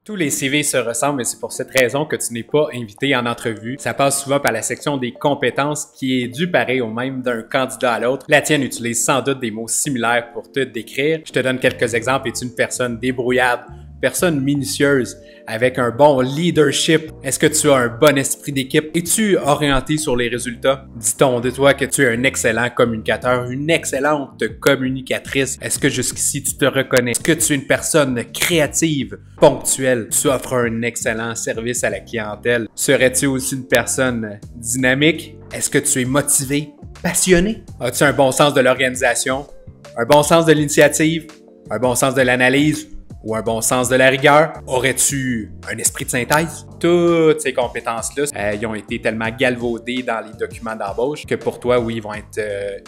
Tous les CV se ressemblent et c'est pour cette raison que tu n'es pas invité en entrevue. Ça passe souvent par la section des compétences qui est due pareil au même d'un candidat à l'autre. La tienne utilise sans doute des mots similaires pour te décrire. Je te donne quelques exemples. Es-tu une personne débrouillarde, personne minutieuse, avec un bon leadership? Est-ce que tu as un bon esprit d'équipe? Es-tu orienté sur les résultats? Dit-on de toi que tu es un excellent communicateur, une excellente communicatrice? Est-ce que jusqu'ici tu te reconnais? Est-ce que tu es une personne créative, ponctuelle? Tu offres un excellent service à la clientèle? Serais-tu aussi une personne dynamique? Est-ce que tu es motivé, passionné? As-tu un bon sens de l'organisation, un bon sens de l'initiative, un bon sens de l'analyse? Ou un bon sens de la rigueur? Aurais-tu un esprit de synthèse? Toutes ces compétences-là, ils ont été tellement galvaudées dans les documents d'embauche que pour toi, oui, ils vont être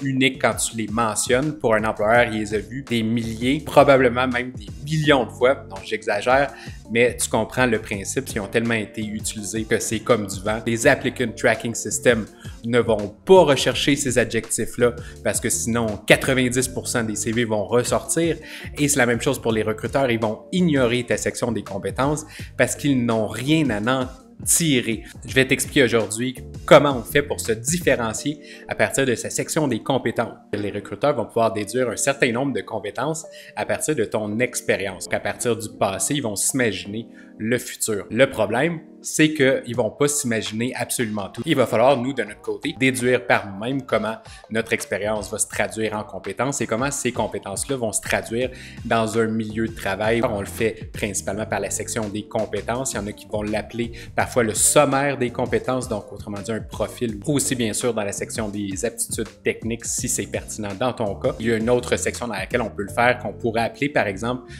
uniques quand tu les mentionnes. Pour un employeur, il les a vus des milliers, probablement même des millions de fois. Donc, j'exagère, mais tu comprends le principe. Ils ont tellement été utilisés que c'est comme du vent. Les Applicant Tracking Systems ne vont pas rechercher ces adjectifs-là parce que sinon, 90% des CV vont ressortir. Et c'est la même chose pour les recruteurs. Ils vont ignorer ta section des compétences parce qu'ils n'ont rien à en tirer. Je vais t'expliquer aujourd'hui comment on fait pour se différencier à partir de sa section des compétences. Les recruteurs vont pouvoir déduire un certain nombre de compétences à partir de ton expérience. À partir du passé, ils vont s'imaginer le futur. Le problème, c'est qu'ils vont pas s'imaginer absolument tout. Il va falloir, nous, de notre côté, déduire par nous-mêmes comment notre expérience va se traduire en compétences et comment ces compétences-là vont se traduire dans un milieu de travail. On le fait principalement par la section des compétences. Il y en a qui vont l'appeler parfois le sommaire des compétences, donc autrement dit un profil, ou aussi bien sûr dans la section des aptitudes techniques si c'est pertinent dans ton cas. Il y a une autre section dans laquelle on peut le faire qu'on pourrait appeler par exemple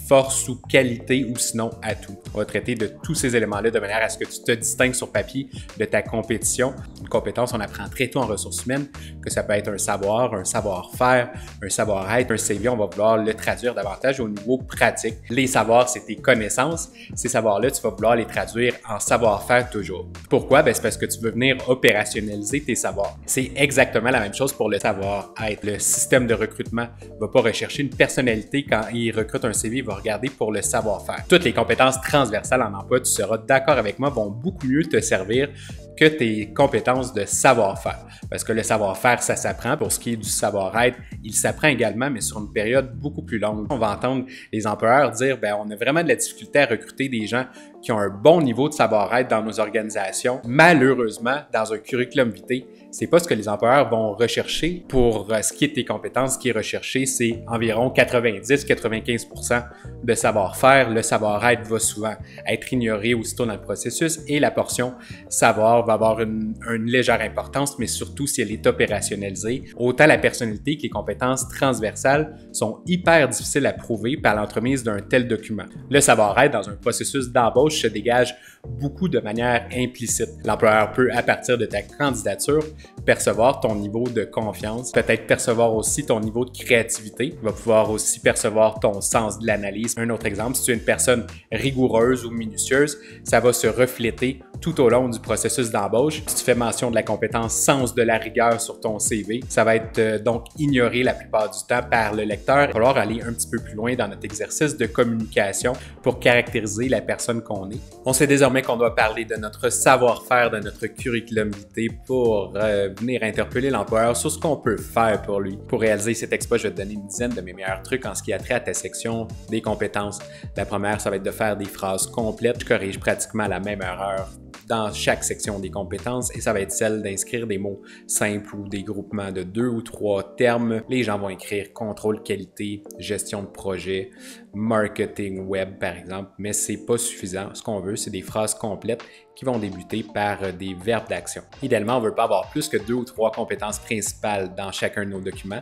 force ou qualité ou sinon atout. On va traiter de tous ces éléments-là de manière à ce que tu te distingues sur papier de ta compétition. Une compétence, on apprend très tôt en ressources humaines que ça peut être un savoir, un savoir-faire, un savoir-être. Un CV, on va vouloir le traduire davantage au niveau pratique. Les savoirs, c'est tes connaissances. Ces savoirs-là, tu vas vouloir les traduire en savoir-faire toujours. Pourquoi? Ben, c'est parce que tu veux venir opérationnaliser tes savoirs. C'est exactement la même chose pour le savoir-être. Le système de recrutement ne va pas rechercher une personnalité quand il recrute un CV, il va regarder pour le savoir-faire. Toutes les compétences transversales en emploi, tu seras d'accord avec moi, vont beaucoup mieux te servir que tes compétences de savoir-faire. Parce que le savoir-faire, ça s'apprend. Pour ce qui est du savoir-être, il s'apprend également, mais sur une période beaucoup plus longue. On va entendre les employeurs dire, ben, on a vraiment de la difficulté à recruter des gens qui ont un bon niveau de savoir-être dans nos organisations. Malheureusement, dans un curriculum vitae, c'est pas ce que les employeurs vont rechercher. Pour ce qui est de tes compétences, ce qui est recherché, c'est environ 90-95% de savoir-faire. Le savoir-être va souvent être ignoré aussitôt dans le processus et la portion savoir va avoir une légère importance, mais surtout si elle est opérationnalisée. Autant la personnalité que les compétences transversales sont hyper difficiles à prouver par l'entremise d'un tel document. Le savoir-être dans un processus d'embauche se dégage beaucoup de manière implicite. L'employeur peut, à partir de ta candidature, percevoir ton niveau de confiance, peut-être percevoir aussi ton niveau de créativité, il va pouvoir aussi percevoir ton sens de l'analyse. Un autre exemple, si tu es une personne rigoureuse ou minutieuse, ça va se refléter tout au long du processus d'embauche. Si tu fais mention de la compétence sens de la rigueur sur ton CV, ça va être donc ignoré la plupart du temps par le lecteur. Il va falloir aller un petit peu plus loin dans notre exercice de communication pour caractériser la personne qu'on est. On sait désormais qu'on doit parler de notre savoir-faire, de notre curriculum vitae pour venir interpeller l'employeur sur ce qu'on peut faire pour lui. Pour réaliser cet exploit, je vais te donner une dizaine de mes meilleurs trucs en ce qui a trait à ta section des compétences. La première, ça va être de faire des phrases complètes. Je corrige pratiquement la même erreur dans chaque section des compétences et ça va être celle d'inscrire des mots simples ou des groupements de 2 ou 3 termes. Les gens vont écrire contrôle qualité, gestion de projet, marketing web par exemple, mais c'est pas suffisant. Ce qu'on veut, c'est des phrases complètes qui vont débuter par des verbes d'action. Idéalement, on ne veut pas avoir plus que 2 ou 3 compétences principales dans chacun de nos documents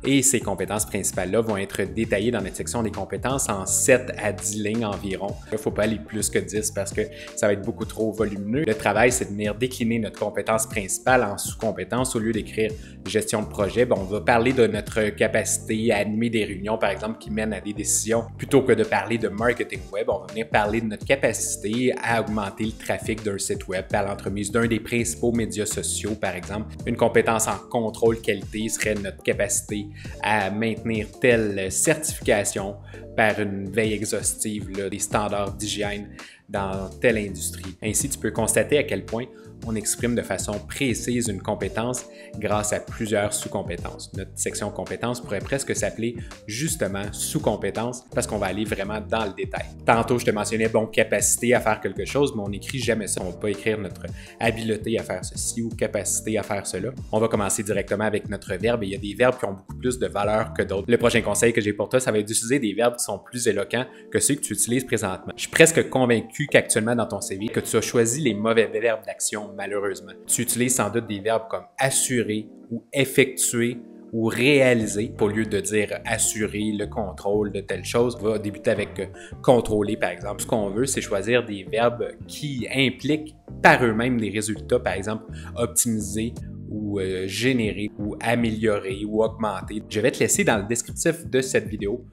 et ces compétences principales-là vont être détaillées dans notre section des compétences en 7 à 10 lignes environ. Il ne faut pas aller plus que 10 parce que ça va être beaucoup trop volumineux. Le travail, c'est de venir décliner notre compétence principale en sous-compétences au lieu d'écrire gestion de projet. Bon, on va parler de notre capacité à animer des réunions, par exemple, qui mènent à des décisions Plutôt que de parler de marketing web, on va venir parler de notre capacité à augmenter le trafic d'un site web par l'entremise d'un des principaux médias sociaux, par exemple. Une compétence en contrôle qualité serait notre capacité à maintenir telle certification par une veille exhaustive des standards d'hygiène dans telle industrie. Ainsi, tu peux constater à quel point on exprime de façon précise une compétence grâce à plusieurs sous-compétences. Notre section compétences pourrait presque s'appeler justement sous-compétences parce qu'on va aller vraiment dans le détail. Tantôt, je te mentionnais capacité à faire quelque chose, mais on n'écrit jamais ça. On ne va pas écrire notre habileté à faire ceci ou capacité à faire cela. On va commencer directement avec notre verbe et il y a des verbes qui ont beaucoup plus de valeur que d'autres. Le prochain conseil que j'ai pour toi, ça va être d'utiliser des verbes qui sont plus éloquents que ceux que tu utilises présentement. Je suis presque convaincu qu'actuellement dans ton CV, que tu as choisi les mauvais verbes d'action, malheureusement. Tu utilises sans doute des verbes comme assurer ou effectuer ou réaliser. Au lieu de dire assurer le contrôle de telle chose, on va débuter avec contrôler, par exemple. Ce qu'on veut, c'est choisir des verbes qui impliquent par eux-mêmes des résultats, par exemple optimiser ou générer ou améliorer ou augmenter. Je vais te laisser dans le descriptif de cette vidéo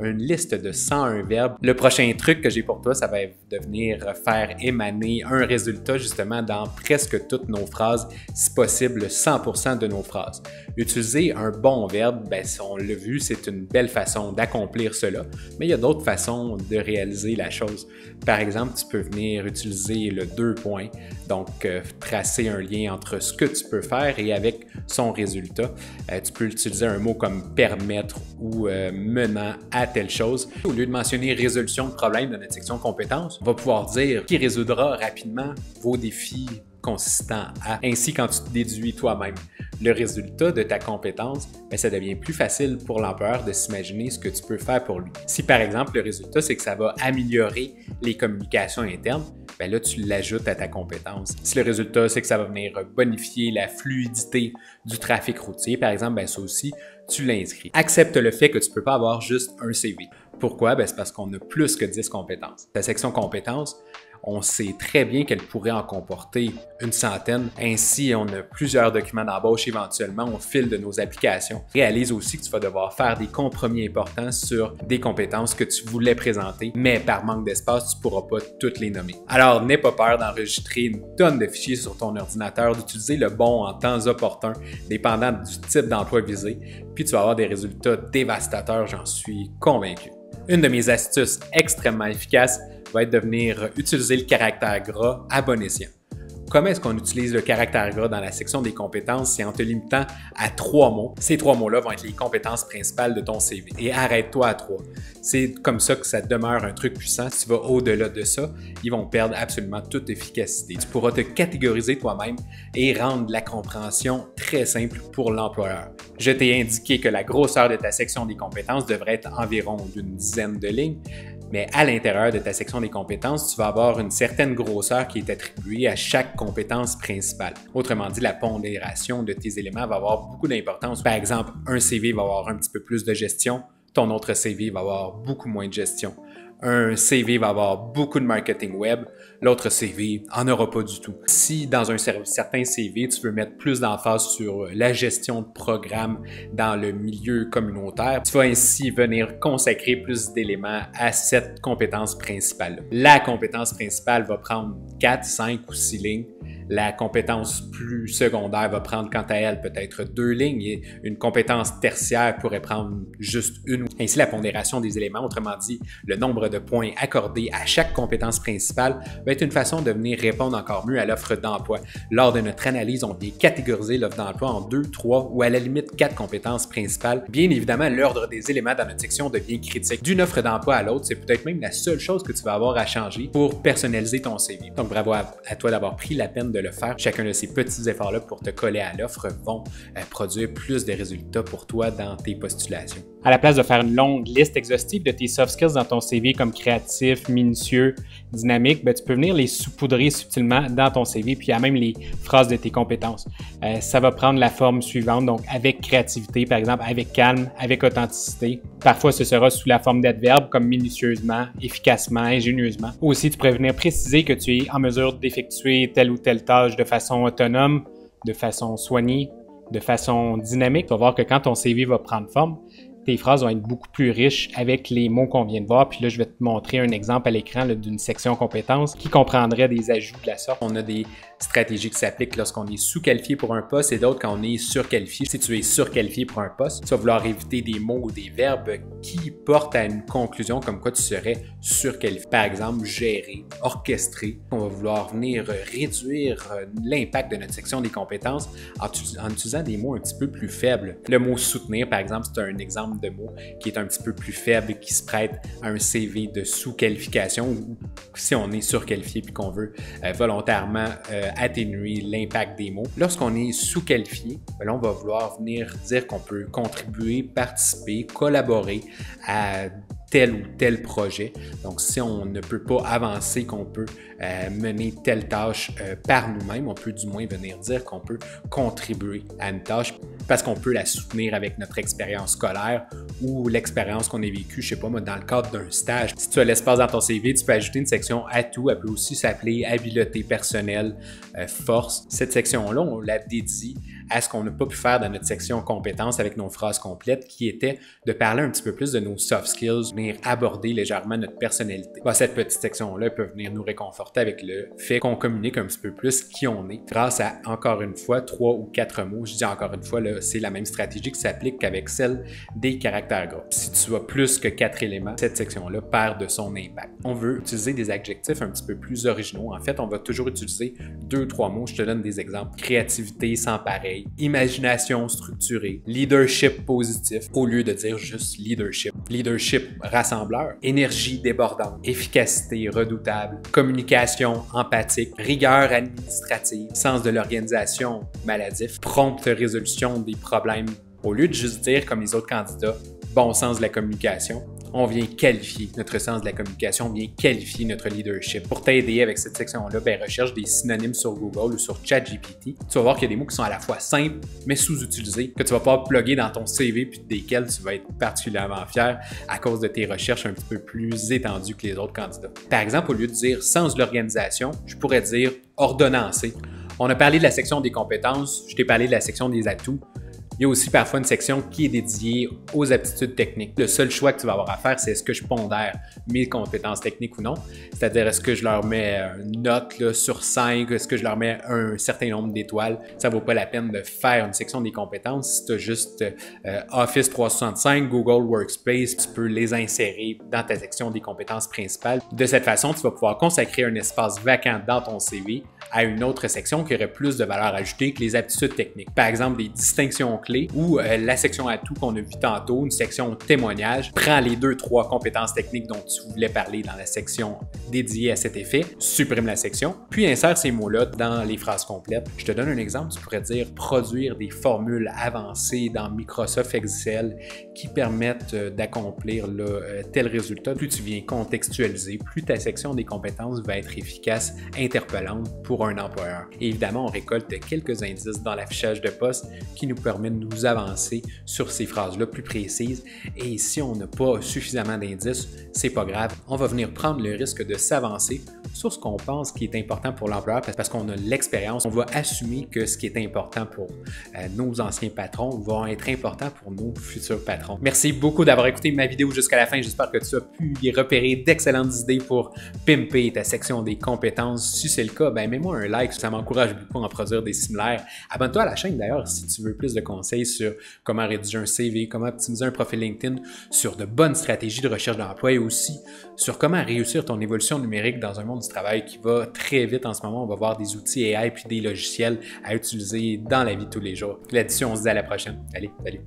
une liste de 101 verbes. Le prochain truc que j'ai pour toi, ça va de venir faire émaner un résultat justement dans presque toutes nos phrases, si possible 100% de nos phrases. Utiliser un bon verbe, on l'a vu, c'est une belle façon d'accomplir cela, mais il y a d'autres façons de réaliser la chose. Par exemple, tu peux venir utiliser le 2 points, donc tracer un lien entre ce que tu peux faire et avec son résultat. Tu peux utiliser un mot comme permettre ou menant à telle chose. Au lieu de mentionner résolution de problème dans notre section compétences, on va pouvoir dire qui résoudra rapidement vos défis consistants à. Ainsi, quand tu te déduis toi-même le résultat de ta compétence, ça devient plus facile pour l'employeur de s'imaginer ce que tu peux faire pour lui. Si par exemple le résultat c'est que ça va améliorer les communications internes, là tu l'ajoutes à ta compétence. Si le résultat c'est que ça va venir bonifier la fluidité du trafic routier, par exemple, ça aussi tu l'inscris. Accepte le fait que tu ne peux pas avoir juste un CV. Pourquoi? C'est parce qu'on a plus que 10 compétences. Ta section compétences, on sait très bien qu'elle pourrait en comporter une centaine. Ainsi, on a plusieurs documents d'embauche éventuellement au fil de nos applications. Réalise aussi que tu vas devoir faire des compromis importants sur des compétences que tu voulais présenter, mais par manque d'espace, tu ne pourras pas toutes les nommer. Alors, n'aie pas peur d'enregistrer une tonne de fichiers sur ton ordinateur, d'utiliser le bon en temps opportun, dépendant du type d'emploi visé, puis tu vas avoir des résultats dévastateurs, j'en suis convaincu. Une de mes astuces extrêmement efficaces va être de venir utiliser le caractère gras à bon escient. Comment est-ce qu'on utilise le caractère gras dans la section des compétences? C'est en te limitant à 3 mots. Ces 3 mots-là vont être les compétences principales de ton CV. Et arrête-toi à 3. C'est comme ça que ça demeure un truc puissant. Si tu vas au-delà de ça, ils vont perdre absolument toute efficacité. Tu pourras te catégoriser toi-même et rendre la compréhension très simple pour l'employeur. Je t'ai indiqué que la grosseur de ta section des compétences devrait être environ d'une dizaine de lignes. Mais à l'intérieur de ta section des compétences, tu vas avoir une certaine grosseur qui est attribuée à chaque compétence principale. Autrement dit, la pondération de tes éléments va avoir beaucoup d'importance. Par exemple, un CV va avoir un petit peu plus de gestion, ton autre CV va avoir beaucoup moins de gestion. Un CV va avoir beaucoup de marketing web, l'autre CV en aura pas du tout. Si dans un certain CV, tu veux mettre plus d'emphase sur la gestion de programme dans le milieu communautaire, tu vas ainsi venir consacrer plus d'éléments à cette compétence principale. La compétence principale va prendre 4, 5 ou 6 lignes. La compétence plus secondaire va prendre quant à elle peut-être 2 lignes et une compétence tertiaire pourrait prendre juste une. Ainsi, la pondération des éléments, autrement dit, le nombre de points accordés à chaque compétence principale va être une façon de venir répondre encore mieux à l'offre d'emploi. Lors de notre analyse, on vient catégoriser l'offre d'emploi en 2, 3 ou à la limite 4 compétences principales. Bien évidemment, l'ordre des éléments dans notre section devient critique. D'une offre d'emploi à l'autre, c'est peut-être même la seule chose que tu vas avoir à changer pour personnaliser ton CV. Donc bravo à toi d'avoir pris la peine de le faire. Chacun de ces petits efforts-là pour te coller à l'offre vont produire plus de résultats pour toi dans tes postulations. À la place de faire une longue liste exhaustive de tes soft skills dans ton CV comme créatif, minutieux, dynamique, tu peux venir les saupoudrer subtilement dans ton CV, puis il y a même les phrases de tes compétences. Ça va prendre la forme suivante, donc avec créativité, par exemple, avec calme, avec authenticité. Parfois, ce sera sous la forme d'adverbes comme minutieusement, efficacement, ingénieusement. Aussi, tu pourrais venir préciser que tu es en mesure d'effectuer telle ou telle tâche de façon autonome, de façon soignée, de façon dynamique. Tu vas voir que quand ton CV va prendre forme, tes phrases vont être beaucoup plus riches avec les mots qu'on vient de voir. Puis là, je vais te montrer un exemple à l'écran d'une section compétences qui comprendrait des ajouts de la sorte. On a des stratégies qui s'appliquent lorsqu'on est sous-qualifié pour un poste et d'autres quand on est surqualifié. Si tu es surqualifié pour un poste, tu vas vouloir éviter des mots ou des verbes qui portent à une conclusion comme quoi tu serais surqualifié. Par exemple, gérer, orchestrer. On va vouloir venir réduire l'impact de notre section des compétences en utilisant des mots un petit peu plus faibles. Le mot soutenir, par exemple, c'est un exemple de mot qui est un petit peu plus faible, qui se prête à un CV de sous-qualification ou si on est surqualifié puis qu'on veut volontairement atténuer l'impact des mots. Lorsqu'on est sous-qualifié, là, on va vouloir venir dire qu'on peut contribuer, participer, collaborer à tel ou tel projet. Donc, si on ne peut pas avancer, qu'on peut mener telle tâche par nous-mêmes, on peut du moins venir dire qu'on peut contribuer à une tâche parce qu'on peut la soutenir avec notre expérience scolaire ou l'expérience qu'on a vécue, je sais pas moi, dans le cadre d'un stage. Si tu as l'espace dans ton CV, tu peux ajouter une section atout. Elle peut aussi s'appeler habileté personnelle, force. Cette section-là, on la dédie à ce qu'on n'a pas pu faire dans notre section compétences avec nos phrases complètes, qui était de parler un petit peu plus de nos soft skills, venir aborder légèrement notre personnalité. Bon, cette petite section-là peut venir nous réconforter avec le fait qu'on communique un petit peu plus qui on est grâce à, encore une fois, 3 ou 4 mots. Je dis encore une fois, là, c'est la même stratégie qui s'applique qu'avec celle des caractères gras. Si tu as plus que 4 éléments, cette section-là perd de son impact. On veut utiliser des adjectifs un petit peu plus originaux. En fait, on va toujours utiliser 2-3 mots. Je te donne des exemples. Créativité sans pareil, imagination structurée, leadership positif, au lieu de dire juste leadership. Leadership rassembleur, énergie débordante, efficacité redoutable, communication empathique, rigueur administrative, sens de l'organisation maladif, prompte résolution des problèmes. Au lieu de juste dire comme les autres candidats, bon sens de la communication, on vient qualifier notre sens de la communication, on vient qualifier notre leadership. Pour t'aider avec cette section-là, recherche des synonymes sur Google ou sur ChatGPT. Tu vas voir qu'il y a des mots qui sont à la fois simples, mais sous-utilisés, que tu vas pouvoir plugger dans ton CV puis desquels tu vas être particulièrement fier à cause de tes recherches un petit peu plus étendues que les autres candidats. Par exemple, au lieu de dire sens de l'organisation, je pourrais dire ordonnancé. On a parlé de la section des compétences, je t'ai parlé de la section des atouts. Il y a aussi parfois une section qui est dédiée aux aptitudes techniques. Le seul choix que tu vas avoir à faire, c'est est-ce que je pondère mes compétences techniques ou non. C'est-à-dire, est-ce que je leur mets une note là, sur 5, est-ce que je leur mets un certain nombre d'étoiles. Ça ne vaut pas la peine de faire une section des compétences. Si tu as juste Office 365, Google Workspace, tu peux les insérer dans ta section des compétences principales. De cette façon, tu vas pouvoir consacrer un espace vacant dans ton CV à une autre section qui aurait plus de valeur ajoutée que les aptitudes techniques. Par exemple, des distinctions clés ou la section atout qu'on a vu tantôt, une section témoignage. Prends les 2-3 compétences techniques dont tu voulais parler dans la section dédiée à cet effet, supprime la section, puis insère ces mots-là dans les phrases complètes. Je te donne un exemple, tu pourrais dire produire des formules avancées dans Microsoft Excel qui permettent d'accomplir tel résultat. Plus tu viens contextualiser, plus ta section des compétences va être efficace, interpellante pour un employeur. Et évidemment, on récolte quelques indices dans l'affichage de poste qui nous permet de nous avancer sur ces phrases-là plus précises. Et si on n'a pas suffisamment d'indices, c'est pas grave. On va venir prendre le risque de s'avancer sur ce qu'on pense qui est important pour l'employeur parce qu'on a l'expérience. On va assumer que ce qui est important pour nos anciens patrons va être important pour nos futurs patrons. Merci beaucoup d'avoir écouté ma vidéo jusqu'à la fin. J'espère que tu as pu y repérer d'excellentes idées pour pimper ta section des compétences. Si c'est le cas, mets-moi un like, ça m'encourage beaucoup à en produire des similaires. Abonne-toi à la chaîne d'ailleurs si tu veux plus de conseils sur comment rédiger un CV, comment optimiser un profil LinkedIn, sur de bonnes stratégies de recherche d'emploi et aussi sur comment réussir ton évolution numérique dans un monde du travail qui va très vite en ce moment. On va voir des outils AI puis des logiciels à utiliser dans la vie de tous les jours. Là-dessus, on se dit à la prochaine. Allez, salut!